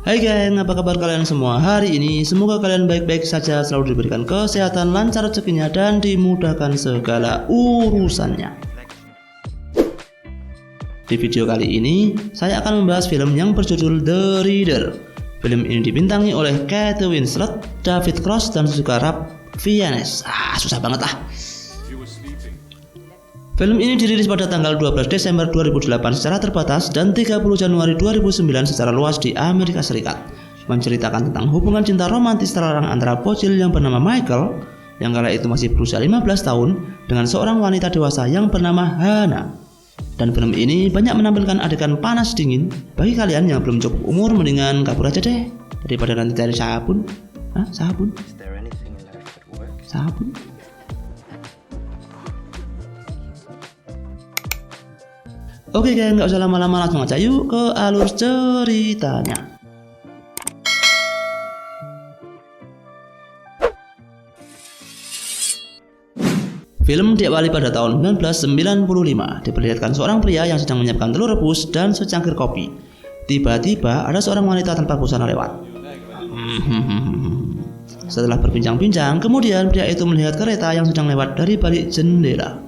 Hai geng, apa kabar kalian semua hari ini? Semoga kalian baik-baik saja, selalu diberikan kesehatan, lancar rezekinya, dan dimudahkan segala urusannya. Di video kali ini, saya akan membahas film yang berjudul The Reader. Film ini dibintangi oleh Kate Winslet, David Cross, dan juga Ralph Fiennes. Susah banget lah. Film ini dirilis pada tanggal 12 Desember 2008 secara terbatas dan 30 Januari 2009 secara luas di Amerika Serikat. Menceritakan tentang hubungan cinta romantis terlarang antara bocil yang bernama Michael, yang kala itu masih berusia 15 tahun, dengan seorang wanita dewasa yang bernama Hannah. Dan film ini banyak menampilkan adegan panas dingin. Bagi kalian yang belum cukup umur, mendingan kabur aja deh, daripada nanti cari sabun. Sabun? Sabun? Oke guys, nggak usah lama-lama, langsung aja yuk ke alur ceritanya. Film diawali pada tahun 1995, diperlihatkan seorang pria yang sedang menyiapkan telur rebus dan secangkir kopi. Tiba-tiba ada seorang wanita tanpa busana lewat. Setelah berbincang-bincang, kemudian pria itu melihat kereta yang sedang lewat dari balik jendela.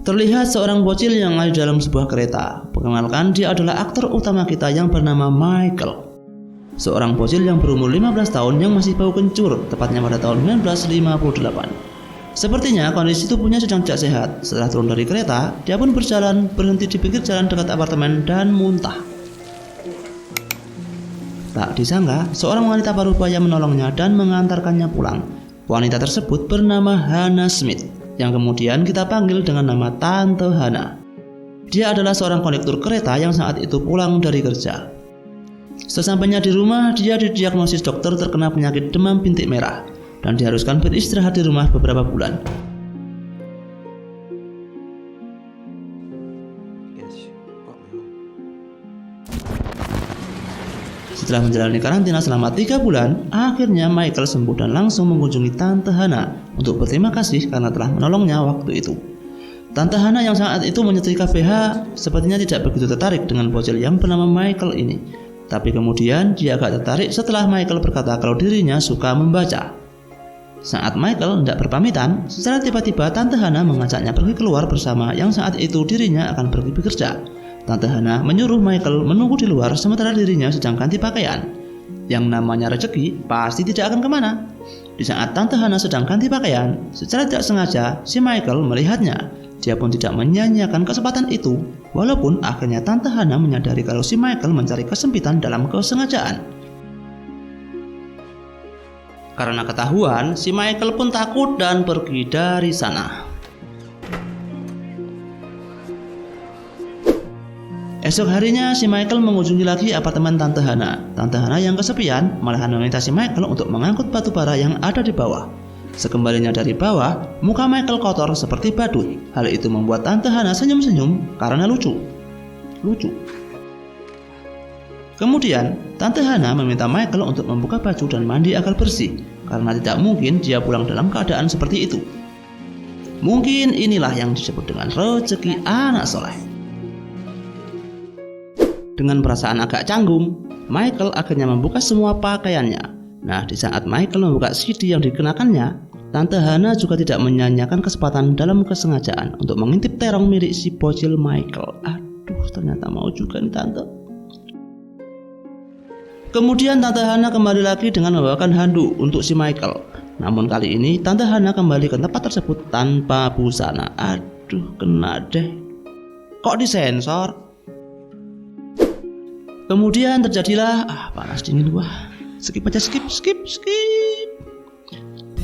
Terlihat seorang bocil yang ada dalam sebuah kereta. Perkenalkan, dia adalah aktor utama kita yang bernama Michael. Seorang bocil yang berumur 15 tahun yang masih bau kencur, tepatnya pada tahun 1958. Sepertinya kondisi tubuhnya sedang tidak sehat. Setelah turun dari kereta, dia pun berhenti di pinggir jalan dekat apartemen dan muntah. Tak disangka, seorang wanita parubaya menolongnya dan mengantarkannya pulang. Wanita tersebut bernama Hannah Smith, yang kemudian kita panggil dengan nama Tante Hannah. Dia adalah seorang kondektur kereta yang saat itu pulang dari kerja. Sesampainya di rumah, dia didiagnosis dokter terkena penyakit demam bintik merah dan diharuskan beristirahat di rumah beberapa bulan. Setelah menjalani karantina selama 3 bulan, akhirnya Michael sembuh dan langsung mengunjungi Tante Hannah untuk berterima kasih karena telah menolongnya waktu itu. Tante Hannah yang saat itu menyetrika BH sepertinya tidak begitu tertarik dengan bocil yang bernama Michael ini. Tapi kemudian dia agak tertarik setelah Michael berkata kalau dirinya suka membaca. Saat Michael tidak berpamitan, secara tiba-tiba Tante Hannah mengajaknya pergi keluar bersama yang saat itu dirinya akan pergi bekerja. Tante Hannah menyuruh Michael menunggu di luar sementara dirinya sedang ganti pakaian. Yang namanya rezeki pasti tidak akan kemana. Di saat Tante Hannah sedang ganti pakaian, secara tidak sengaja si Michael melihatnya. Dia pun tidak menyia-nyiakan kesempatan itu, walaupun akhirnya Tante Hannah menyadari kalau si Michael mencari kesempitan dalam kesengajaan. Karena ketahuan, si Michael pun takut dan pergi dari sana. Esok harinya si Michael mengunjungi lagi apartemen Tante Hannah. Tante Hannah yang kesepian malahan meminta si Michael untuk mengangkut batu bara yang ada di bawah. Sekembalinya dari bawah, muka Michael kotor seperti badut. Hal itu membuat Tante Hannah senyum-senyum karena lucu. Kemudian, Tante Hannah meminta Michael untuk membuka baju dan mandi agar bersih, karena tidak mungkin dia pulang dalam keadaan seperti itu. Mungkin inilah yang disebut dengan rezeki anak soleh. Dengan perasaan agak canggung, Michael akhirnya membuka semua pakaiannya. Nah, di saat Michael membuka CD yang dikenakannya, Tante Hannah juga tidak menyia-nyiakan kesempatan dalam kesengajaan untuk mengintip terong milik si bocil Michael. Aduh, ternyata mau juga nih Tante. Kemudian Tante Hannah kembali lagi dengan membawakan handuk untuk si Michael. Namun kali ini Tante Hannah kembali ke tempat tersebut tanpa busana. Aduh, kena deh. Kok disensor? Kemudian terjadilah panas dingin gua. Skip aja, skip.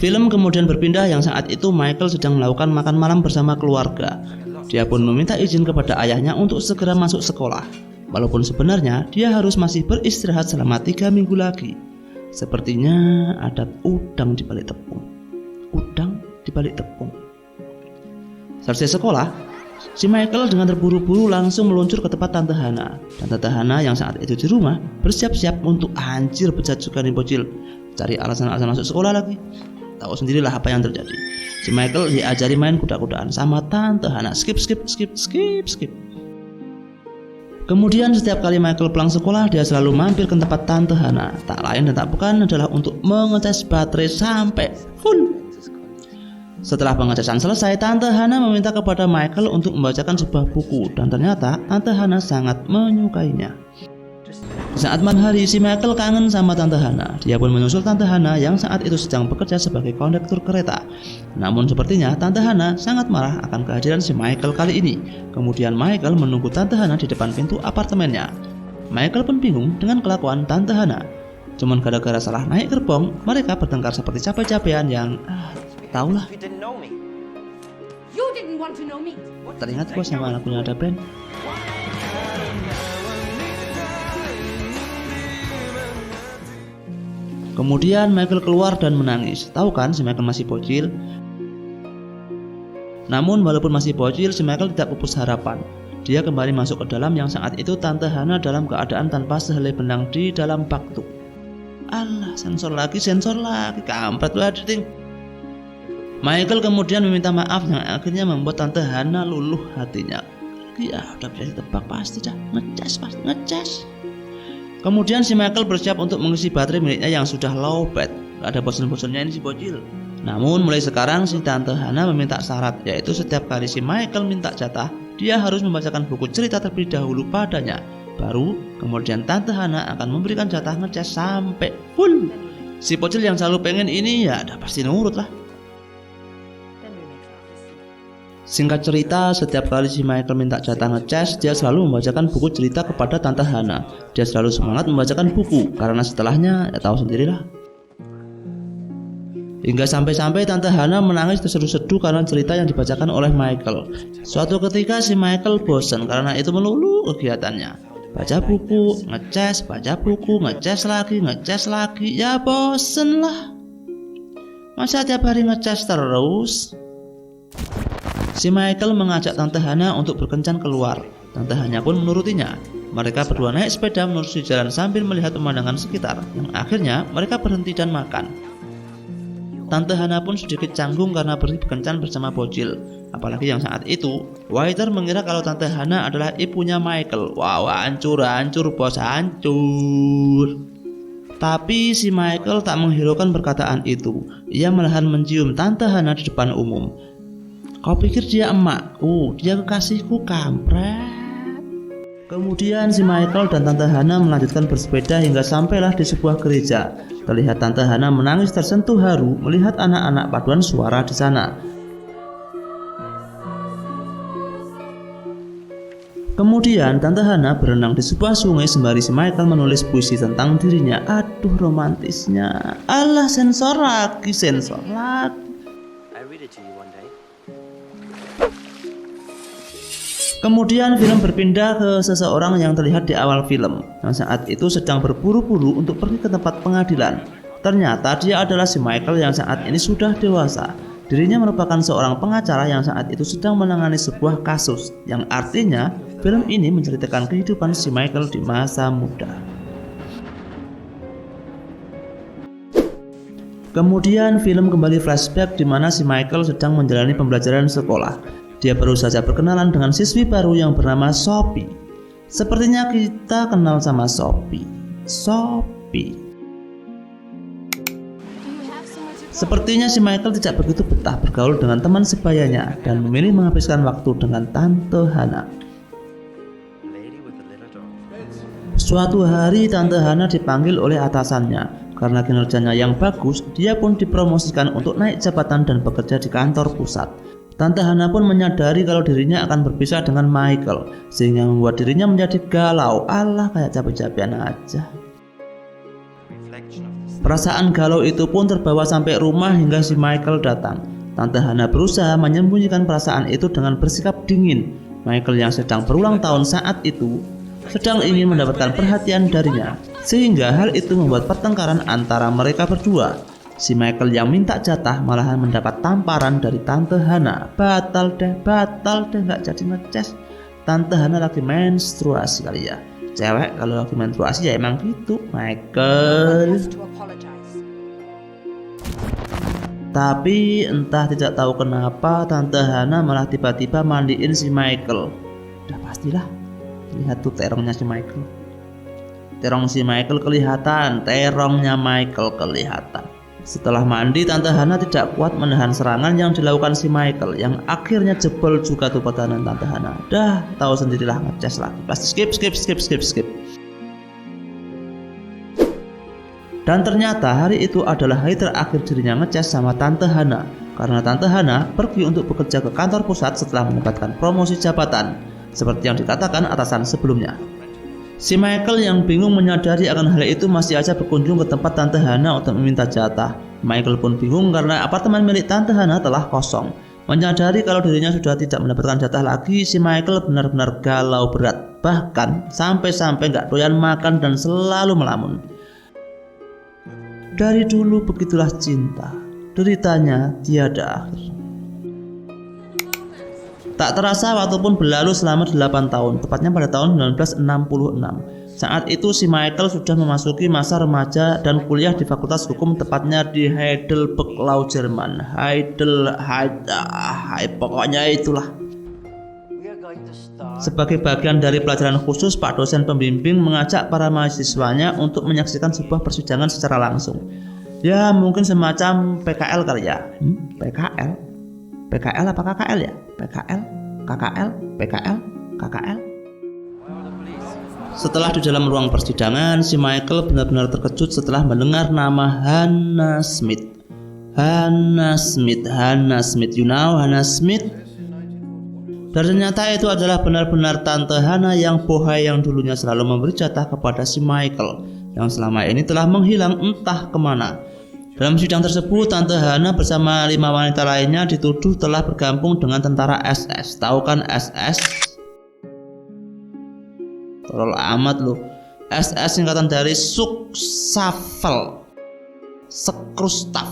Film kemudian berpindah yang saat itu Michael sedang melakukan makan malam bersama keluarga. Dia pun meminta izin kepada ayahnya untuk segera masuk sekolah. Walaupun sebenarnya dia harus masih beristirahat selama 3 minggu lagi. Sepertinya ada udang di balik tepung. Selesai sekolah, si Michael dengan terburu-buru langsung meluncur ke tempat Tante Hannah. Dan Tante Hannah yang saat itu di rumah bersiap-siap untuk anjir bejat juga nih bocil. Cari alasan-alasan masuk sekolah lagi. Tahu sendirilah apa yang terjadi. Si Michael diajari main kuda-kudaan sama Tante Hannah. Skip. Kemudian setiap kali Michael pulang sekolah, dia selalu mampir ke tempat Tante Hana. Tak lain dan tak bukan adalah untuk mengecas baterai sampai full. Setelah pengecasan selesai, Tante Hana meminta kepada Michael untuk membacakan sebuah buku, dan ternyata Tante Hana sangat menyukainya. Saat malam hari, si Michael kangen sama Tante Hana. Dia pun menyusul Tante Hana yang saat itu sedang bekerja sebagai kondektur kereta. Namun sepertinya Tante Hana sangat marah akan kehadiran si Michael kali ini. Kemudian Michael menunggu Tante Hana di depan pintu apartemennya. Michael pun bingung dengan kelakuan Tante Hana. Cuman gara-gara salah naik gerbong, mereka bertengkar seperti capek-capean yang tahulah. Teringat gue sama lagunya ada band. Kemudian Michael keluar dan menangis. Tahu kan si Michael masih bocil. Namun walaupun masih bocil, si Michael tidak pupus harapan. Dia kembali masuk ke dalam yang saat itu Tante Hana dalam keadaan tanpa sehelai benang di dalam bak truk. Alah, sensor lagi, kampret lu editing. Michael kemudian meminta maaf yang akhirnya membuat Tante Hana luluh hatinya. Ya udah bisa ditebak pasti dah, ngecas. Kemudian si Michael bersiap untuk mengisi baterai miliknya yang sudah lowbat. Gak ada bosan-bosannya ini si bocil. Namun mulai sekarang si Tante Hana meminta syarat, yaitu setiap kali si Michael minta jatah, dia harus membacakan buku cerita terlebih dahulu padanya. Baru kemudian Tante Hana akan memberikan jatah ngecas sampai full. Si bocil yang selalu pengen ini ya udah pasti nurut lah. Singkat cerita, setiap kali si Michael minta jatah ngecas, dia selalu membacakan buku cerita kepada Tante Hana. Dia selalu semangat membacakan buku, karena setelahnya ya tahu sendirilah. Hingga sampai-sampai Tante Hana menangis terseduh-seduh karena cerita yang dibacakan oleh Michael. Suatu ketika si Michael bosan karena itu melulu kegiatannya. Baca buku, ngecas, baca buku, ngecas lagi, ya bosen lah. Masa tiap hari ngecas terus? Si Michael mengajak Tante Hana untuk berkencan keluar. Tante Hana pun menurutinya. Mereka berdua naik sepeda menelusuri jalan sambil melihat pemandangan sekitar, yang akhirnya mereka berhenti dan makan. Tante Hana pun sedikit canggung karena berkencan bersama bocil. Apalagi yang saat itu, waiter mengira kalau Tante Hana adalah ibunya Michael. Wow, hancur bos, hancur. Tapi si Michael tak menghiraukan perkataan itu. Ia malahan mencium Tante Hana di depan umum. Kau pikir dia emakku, dia kekasihku, kampret. Kemudian si Michael dan Tante Hana melanjutkan bersepeda hingga sampailah di sebuah gereja. Terlihat Tante Hana menangis tersentuh haru melihat anak-anak paduan suara di sana. Kemudian Tante Hana berenang di sebuah sungai sembari si Michael menulis puisi tentang dirinya. Aduh romantisnya. Alah, sensor lagi. Kemudian film berpindah ke seseorang yang terlihat di awal film, yang saat itu sedang berburu-buru untuk pergi ke tempat pengadilan. Ternyata dia adalah si Michael yang saat ini sudah dewasa. Dirinya merupakan seorang pengacara yang saat itu sedang menangani sebuah kasus, yang artinya film ini menceritakan kehidupan si Michael di masa muda. Kemudian film kembali flashback di mana si Michael sedang menjalani pembelajaran sekolah. Dia baru saja berkenalan dengan siswi baru yang bernama Sophie. Sepertinya kita kenal sama Sophie. Sepertinya si Michael tidak begitu betah bergaul dengan teman sebayanya dan memilih menghabiskan waktu dengan Tante Hana. Suatu hari Tante Hana dipanggil oleh atasannya. Karena kinerjanya yang bagus, dia pun dipromosikan untuk naik jabatan dan bekerja di kantor pusat. Tante Hana pun menyadari kalau dirinya akan berpisah dengan Michael, sehingga membuat dirinya menjadi galau. Alah, kayak capek-capean aja. Perasaan galau itu pun terbawa sampai rumah hingga si Michael datang. Tante Hana berusaha menyembunyikan perasaan itu dengan bersikap dingin. Michael yang sedang berulang tahun saat itu sedang ingin mendapatkan perhatian darinya, sehingga hal itu membuat pertengkaran antara mereka berdua. Si Michael yang minta jatah malahan mendapat tamparan dari Tante Hana. Batal deh gak jadi ngecas. Tante Hana lagi menstruasi kali ya. Cewek kalau lagi menstruasi ya emang gitu, Michael. Tapi entah tidak tahu kenapa Tante Hana malah tiba-tiba mandiin si Michael. Udah pastilah Lihat tuh terongnya si Michael. Terong si Michael kelihatan, terongnya Michael kelihatan. Setelah mandi, Tante Hana tidak kuat menahan serangan yang dilakukan si Michael, yang akhirnya jebol juga tuh pertahanan Tante Hana. Dah tahu sendirilah, ngeces lagi. Pasti skip. Dan ternyata hari itu adalah hari terakhir dirinya ngeces sama Tante Hana, karena Tante Hana pergi untuk bekerja ke kantor pusat setelah mendapatkan promosi jabatan, seperti yang dikatakan atasan sebelumnya. Si Michael yang bingung menyadari akan hal itu masih aja berkunjung ke tempat Tante Hana untuk meminta jatah. Michael pun bingung karena apartemen milik Tante Hana telah kosong. Menyadari kalau dirinya sudah tidak mendapatkan jatah lagi, si Michael benar-benar galau berat. Bahkan sampai-sampai gak doyan makan dan selalu melamun. Dari dulu begitulah cinta, deritanya tiada akhir. Tak terasa waktu pun berlalu selama 8 tahun, tepatnya pada tahun 1966. Saat itu si Michael sudah memasuki masa remaja dan kuliah di Fakultas Hukum, tepatnya di Heidelberg, Jerman. Pokoknya itulah. Sebagai bagian dari pelajaran khusus, Pak dosen pembimbing mengajak para mahasiswanya untuk menyaksikan sebuah persidangan secara langsung. Ya mungkin semacam PKL kali ya. PKL? PKL apa KKL ya? PKL, KKL, PKL, KKL. Setelah di dalam ruang persidangan, si Michael benar-benar terkejut setelah mendengar nama Hannah Smith. Hannah Smith, you know Hannah Smith? Dan ternyata itu adalah benar-benar Tante Hana yang bohai yang dulunya selalu memberi jatah kepada si Michael, yang selama ini telah menghilang entah kemana. Dalam sidang tersebut, Tante Hana bersama 5 wanita lainnya dituduh telah bergabung dengan tentara SS. Tahu kan SS? Tolol amat lu. SS singkatan dari Schutzstaffel, Sekrustaff.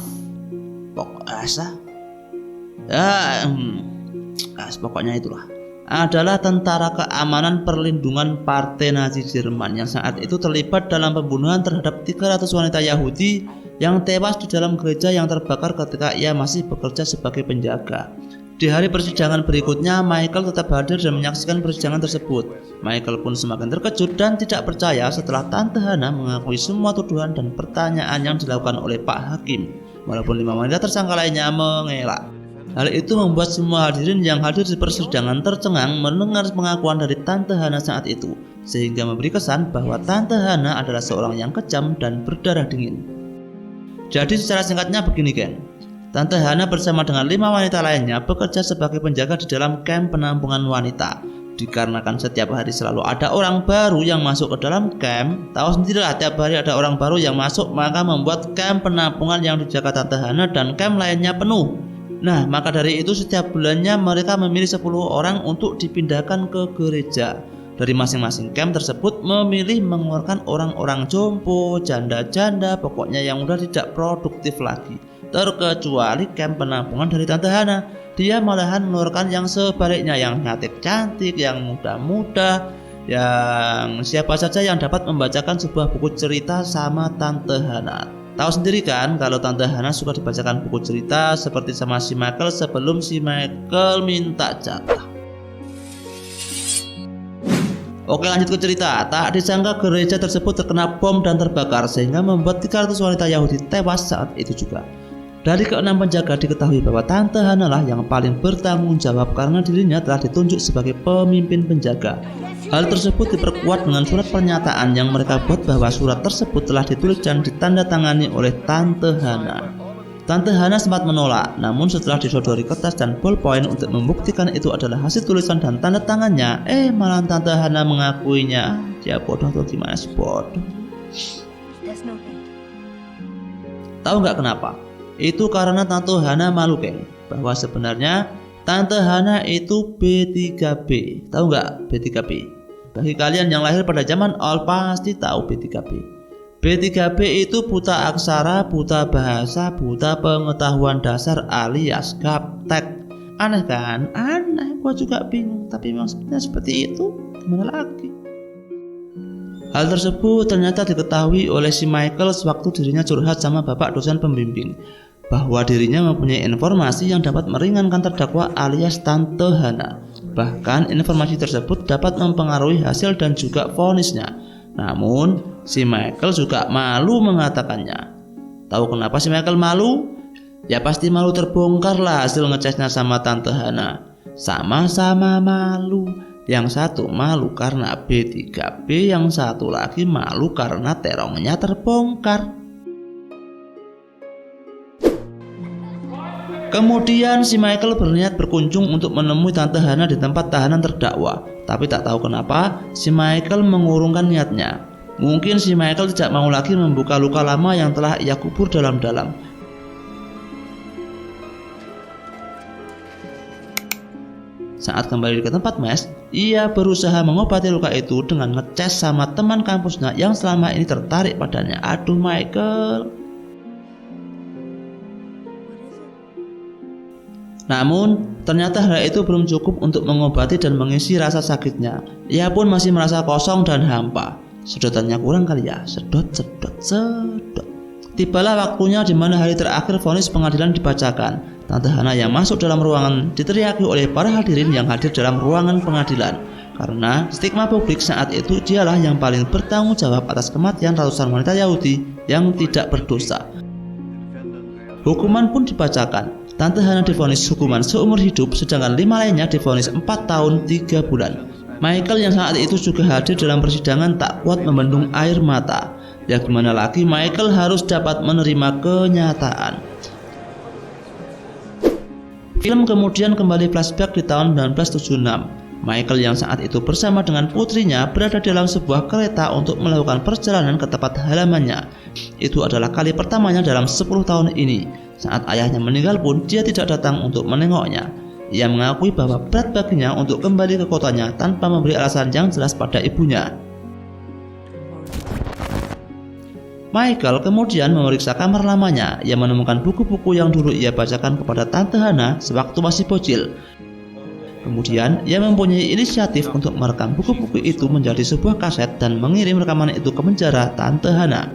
Pokoknya itulah. Adalah tentara keamanan perlindungan Partai Nazi Jerman yang saat itu terlibat dalam pembunuhan terhadap 300 wanita Yahudi yang tewas di dalam gereja yang terbakar ketika ia masih bekerja sebagai penjaga. Di hari persidangan berikutnya, Michael tetap hadir dan menyaksikan persidangan tersebut. Michael pun semakin terkejut dan tidak percaya setelah Tante Hana mengakui semua tuduhan dan pertanyaan yang dilakukan oleh Pak Hakim, walaupun 5 wanita tersangka lainnya mengelak. Hal itu membuat semua hadirin yang hadir di persidangan tercengang mendengar pengakuan dari Tante Hana saat itu, sehingga memberi kesan bahwa Tante Hana adalah seorang yang kejam dan berdarah dingin. Jadi secara singkatnya begini Ken, Tante Hana bersama dengan 5 wanita lainnya bekerja sebagai penjaga di dalam kamp penampungan wanita. Dikarenakan setiap hari selalu ada orang baru yang masuk ke dalam kamp, tahu sendirilah tiap hari ada orang baru yang masuk, maka membuat kamp penampungan yang dijaga Tante Hana dan kamp lainnya penuh. Nah, maka dari itu setiap bulannya mereka memilih 10 orang untuk dipindahkan ke gereja. Dari masing-masing camp tersebut memilih mengeluarkan orang-orang jompo, janda-janda, pokoknya yang udah tidak produktif lagi. Terkecuali camp penampungan dari Tante Hana, dia malahan mengeluarkan yang sebaliknya, yang cantik-cantik, yang muda-muda, yang siapa saja yang dapat membacakan sebuah buku cerita sama Tante Hana. Tahu sendiri kan kalau Tante Hana suka dibacakan buku cerita seperti sama si Michael sebelum si Michael minta jatah. Oke, lanjut ke cerita. Tak disangka gereja tersebut terkena bom dan terbakar sehingga membuat 300 wanita Yahudi tewas saat itu juga. Dari ke-6 penjaga diketahui bahwa Tante Hana lah yang paling bertanggung jawab karena dirinya telah ditunjuk sebagai pemimpin penjaga. Hal tersebut diperkuat dengan surat pernyataan yang mereka buat bahwa surat tersebut telah ditulis dan ditandatangani oleh Tante Hana. Tante Hana sempat menolak, namun setelah disodori kertas dan ballpoint untuk membuktikan itu adalah hasil tulisan dan tanda tangannya, malah Tante Hana mengakuinya. Dia bodoh atau gimana sih bodoh? Tahu nggak kenapa? Itu karena Tante Hana malu Ken, bahwa sebenarnya Tante Hana itu B3B. Tahu nggak B3B? Bagi kalian yang lahir pada zaman old pasti tahu B3B. B3B itu buta aksara, buta bahasa, buta pengetahuan dasar alias gaptek. Aneh kan? Aneh, gua juga bingung. Tapi memang sebenarnya seperti itu. Gimana lagi? Hal tersebut ternyata diketahui oleh si Michael sewaktu dirinya curhat sama bapak dosen pembimbing, bahwa dirinya mempunyai informasi yang dapat meringankan terdakwa alias Tante Hana. Bahkan informasi tersebut dapat mempengaruhi hasil dan juga vonisnya. Namun, si Michael juga malu mengatakannya. Tahu kenapa si Michael malu? Ya pasti malu terbongkar lah hasil ngecasnya sama Tante Hana. Sama-sama malu. Yang satu malu karena B3B, yang satu lagi malu karena terongnya terbongkar. Kemudian si Michael berniat berkunjung untuk menemui Tante Hana di tempat tahanan terdakwa. Tapi tak tahu kenapa si Michael mengurungkan niatnya. Mungkin si Michael tidak mau lagi membuka luka lama yang telah ia kubur dalam-dalam. Saat kembali ke tempat mes, ia berusaha mengobati luka itu dengan ngecas sama teman kampusnya yang selama ini tertarik padanya. Aduh Michael. Namun, ternyata hal itu belum cukup untuk mengobati dan mengisi rasa sakitnya. Ia pun masih merasa kosong dan hampa. Sedotannya kurang kali ya. Sedot. Tibalah waktunya di mana hari terakhir vonis pengadilan dibacakan. Tante Hana yang masuk dalam ruangan diteriaki oleh para hadirin yang hadir dalam ruangan pengadilan. Karena stigma publik saat itu dialah yang paling bertanggung jawab atas kematian ratusan wanita Yahudi yang tidak berdosa. Hukuman pun dibacakan. Tante Hana divonis hukuman seumur hidup, sedangkan 5 lainnya divonis 4 tahun 3 bulan. Michael yang saat itu juga hadir dalam persidangan tak kuat membendung air mata. Ya gimana lagi, Michael harus dapat menerima kenyataan. Film kemudian kembali flashback di tahun 1976. Michael yang saat itu bersama dengan putrinya berada dalam sebuah kereta untuk melakukan perjalanan ke tempat halamannya. Itu adalah kali pertamanya dalam 10 tahun ini. Saat ayahnya meninggal pun dia tidak datang untuk menengoknya. Ia mengakui bahwa berat baginya untuk kembali ke kotanya tanpa memberi alasan yang jelas pada ibunya. Michael kemudian memeriksa kamar lamanya. Ia menemukan buku-buku yang dulu ia bacakan kepada Tante Hana sewaktu masih bocil. Kemudian ia mempunyai inisiatif untuk merekam buku-buku itu menjadi sebuah kaset dan mengirim rekaman itu ke penjara Tante Hana.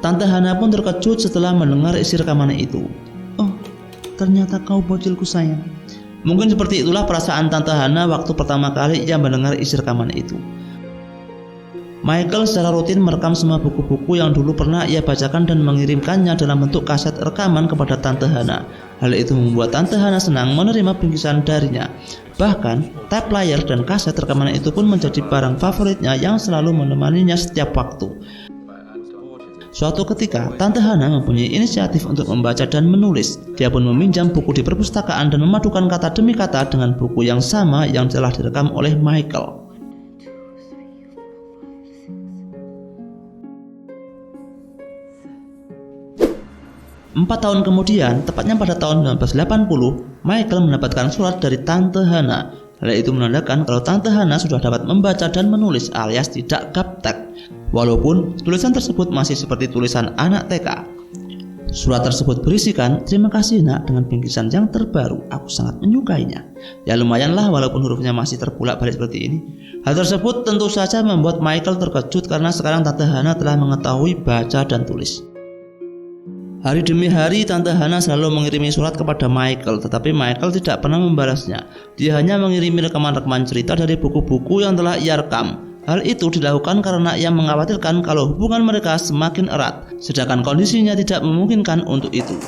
Tante Hana pun terkejut setelah mendengar isi rekaman itu. Oh, ternyata kau bocilku sayang. Mungkin seperti itulah perasaan Tante Hana waktu pertama kali ia mendengar isi rekaman itu. Michael secara rutin merekam semua buku-buku yang dulu pernah ia bacakan dan mengirimkannya dalam bentuk kaset rekaman kepada Tante Hana. Hal itu membuat Tante Hana senang menerima bingkisan darinya. Bahkan, tape player dan kaset rekaman itu pun menjadi barang favoritnya yang selalu menemaninya setiap waktu. Suatu ketika, Tante Hana mempunyai inisiatif untuk membaca dan menulis. Dia pun meminjam buku di perpustakaan dan memadukan kata demi kata dengan buku yang sama yang telah direkam oleh Michael. Empat tahun kemudian, tepatnya pada tahun 1980, Michael mendapatkan surat dari Tante Hana. Hal itu menandakan kalau Tante Hana sudah dapat membaca dan menulis alias tidak gaptek. Walaupun tulisan tersebut masih seperti tulisan anak TK. Surat tersebut berisikan, "Terima kasih nak dengan bingkisan yang terbaru, aku sangat menyukainya." Ya lumayanlah walaupun hurufnya masih terbolak-balik seperti ini. Hal tersebut tentu saja membuat Michael terkejut karena sekarang Tante Hana telah mengetahui baca dan tulis. Hari demi hari Tante Hana selalu mengirimi surat kepada Michael, tetapi Michael tidak pernah membalasnya. Dia hanya mengirimi rekaman-rekaman cerita dari buku-buku yang telah ia rekam. Hal itu dilakukan karena ia mengkhawatirkan kalau hubungan mereka semakin erat, sedangkan kondisinya tidak memungkinkan untuk itu.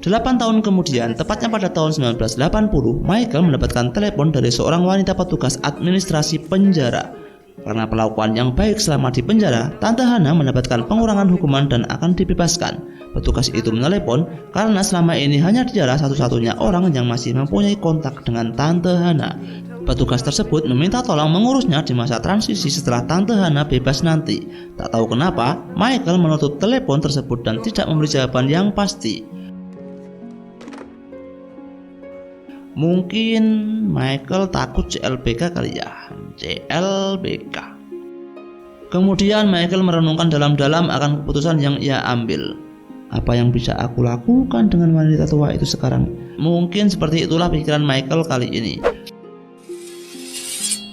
8 tahun kemudian, tepatnya pada tahun 1980, Michael mendapatkan telepon dari seorang wanita petugas administrasi penjara. Karena perlakuan yang baik selama di penjara, Tante Hana mendapatkan pengurangan hukuman dan akan dibebaskan. Petugas itu menelepon karena selama ini hanya dialah satu-satunya orang yang masih mempunyai kontak dengan Tante Hana. Petugas tersebut meminta tolong mengurusnya di masa transisi setelah Tante Hana bebas nanti. Tak tahu kenapa, Michael menutup telepon tersebut dan tidak memberi jawaban yang pasti. Mungkin Michael takut CLBK kali ya. CLBK. Kemudian Michael merenungkan dalam-dalam akan keputusan yang ia ambil. Apa yang bisa aku lakukan dengan wanita tua itu sekarang? Mungkin seperti itulah pikiran Michael kali ini.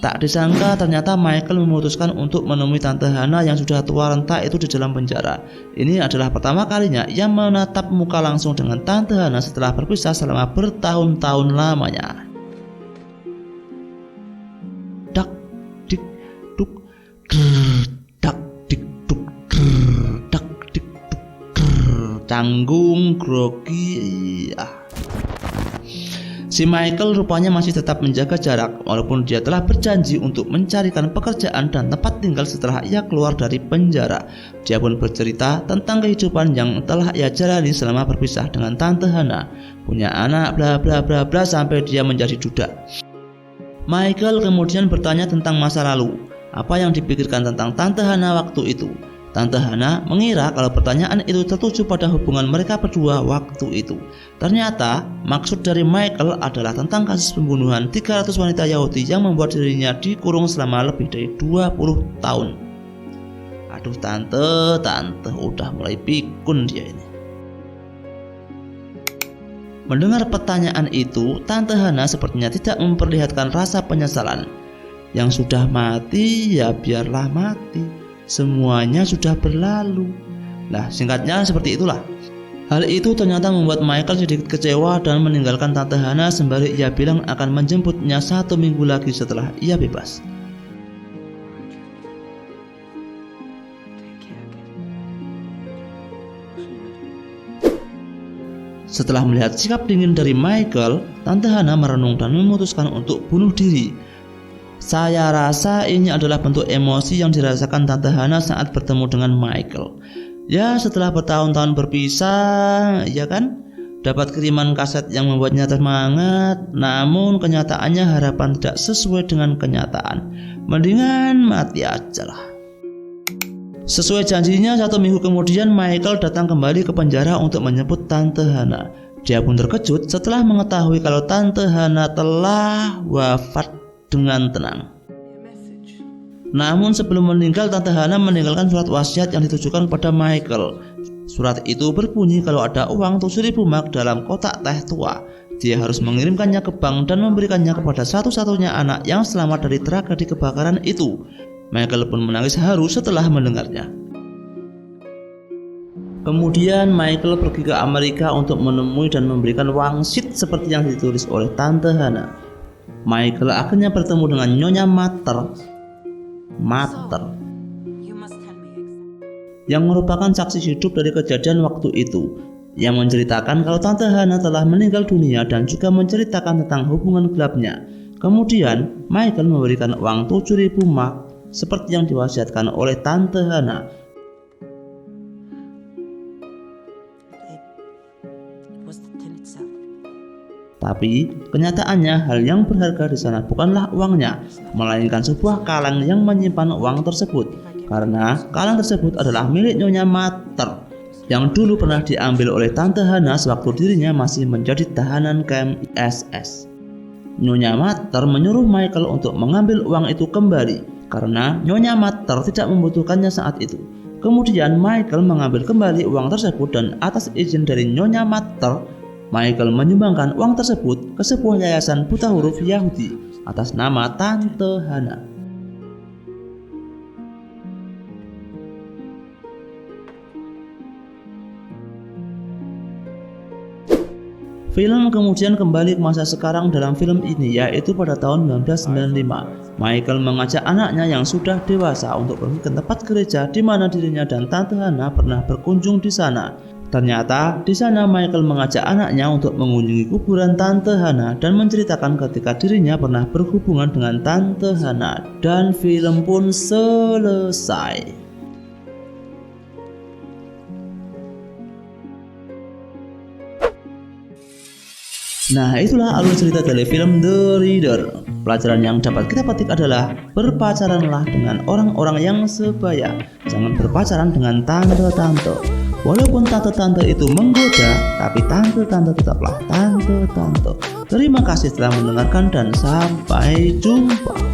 Tak disangka ternyata Michael memutuskan untuk menemui Tante Hana yang sudah tua renta itu di dalam penjara. Ini adalah pertama kalinya ia menatap muka langsung dengan Tante Hana setelah berpisah selama bertahun-tahun lamanya. dak dik duk dak dik duk canggung grogi. Si Michael rupanya masih tetap menjaga jarak walaupun dia telah berjanji untuk mencarikan pekerjaan dan tempat tinggal setelah ia keluar dari penjara. Dia pun bercerita tentang kehidupan yang telah ia jalani selama berpisah dengan Tante Hana, punya anak bla bla bla bla sampai dia menjadi duda. Michael kemudian bertanya tentang masa lalu, apa yang dipikirkan tentang Tante Hana waktu itu. Tante Hana mengira kalau pertanyaan itu tertuju pada hubungan mereka berdua waktu itu. Ternyata maksud dari Michael adalah tentang kasus pembunuhan 300 wanita Yahudi yang membuat dirinya dikurung selama lebih dari 20 tahun. Aduh tante udah mulai pikun dia ini. Mendengar pertanyaan itu, Tante Hana sepertinya tidak memperlihatkan rasa penyesalan. Yang sudah mati ya biarlah mati. Semuanya sudah berlalu. Nah, singkatnya seperti itulah. Hal itu ternyata membuat Michael sedikit kecewa dan meninggalkan Tante Hana sembari ia bilang akan menjemputnya 1 minggu lagi setelah ia bebas. Setelah melihat sikap dingin dari Michael, Tante Hana merenung dan memutuskan untuk bunuh diri. Saya rasa ini adalah bentuk emosi yang dirasakan Tante Hana saat bertemu dengan Michael. Ya, setelah bertahun-tahun berpisah, ya kan? Dapat kiriman kaset yang membuatnya semangat, namun kenyataannya harapan tidak sesuai dengan kenyataan. Mendingan mati aja lah. Sesuai janjinya, 1 minggu kemudian Michael datang kembali ke penjara untuk menjemput Tante Hana. Dia pun terkejut setelah mengetahui kalau Tante Hana telah wafat dengan tenang. Namun sebelum meninggal, Tante Hana meninggalkan surat wasiat yang ditujukan kepada Michael. Surat itu berbunyi kalau ada uang 7.000 mark dalam kotak teh tua, dia harus mengirimkannya ke bank dan memberikannya kepada satu-satunya anak yang selamat dari tragedi kebakaran itu. Michael pun menangis haru setelah mendengarnya. Kemudian Michael pergi ke Amerika untuk menemui dan memberikan wangsit seperti yang ditulis oleh Tante Hana. Michael akhirnya bertemu dengan Nyonya Mater yang merupakan saksi hidup dari kejadian waktu itu, yang menceritakan kalau Tante Hana telah meninggal dunia dan juga menceritakan tentang hubungan gelapnya. Kemudian Michael memberikan uang 7.000 mark seperti yang diwasiatkan oleh Tante Hana. Tapi kenyataannya hal yang berharga di sana bukanlah uangnya, melainkan sebuah kaleng yang menyimpan uang tersebut. Karena kaleng tersebut adalah milik Nyonya Mater yang dulu pernah diambil oleh Tante Hana sewaktu dirinya masih menjadi tahanan camp SS. Nyonya Mater menyuruh Michael untuk mengambil uang itu kembali karena Nyonya Mater tidak membutuhkannya saat itu. Kemudian Michael mengambil kembali uang tersebut dan atas izin dari Nyonya Mater, Michael menyumbangkan uang tersebut ke sebuah yayasan buta huruf Yahudi atas nama Tante Hana. Film kemudian kembali ke masa sekarang dalam film ini, yaitu pada tahun 1995. Michael mengajak anaknya yang sudah dewasa untuk pergi ke tempat gereja di mana dirinya dan Tante Hana pernah berkunjung di sana. Ternyata di sana Michael mengajak anaknya untuk mengunjungi kuburan Tante Hana dan menceritakan ketika dirinya pernah berhubungan dengan Tante Hana, dan film pun selesai. Nah, itulah alur cerita dari film The Reader. Pelajaran yang dapat kita petik adalah berpacaranlah dengan orang-orang yang sebaya. Jangan berpacaran dengan tante-tante. Walaupun tante-tante itu menggoda, tapi tante-tante tetaplah tante-tante. Terima kasih telah mendengarkan dan sampai jumpa.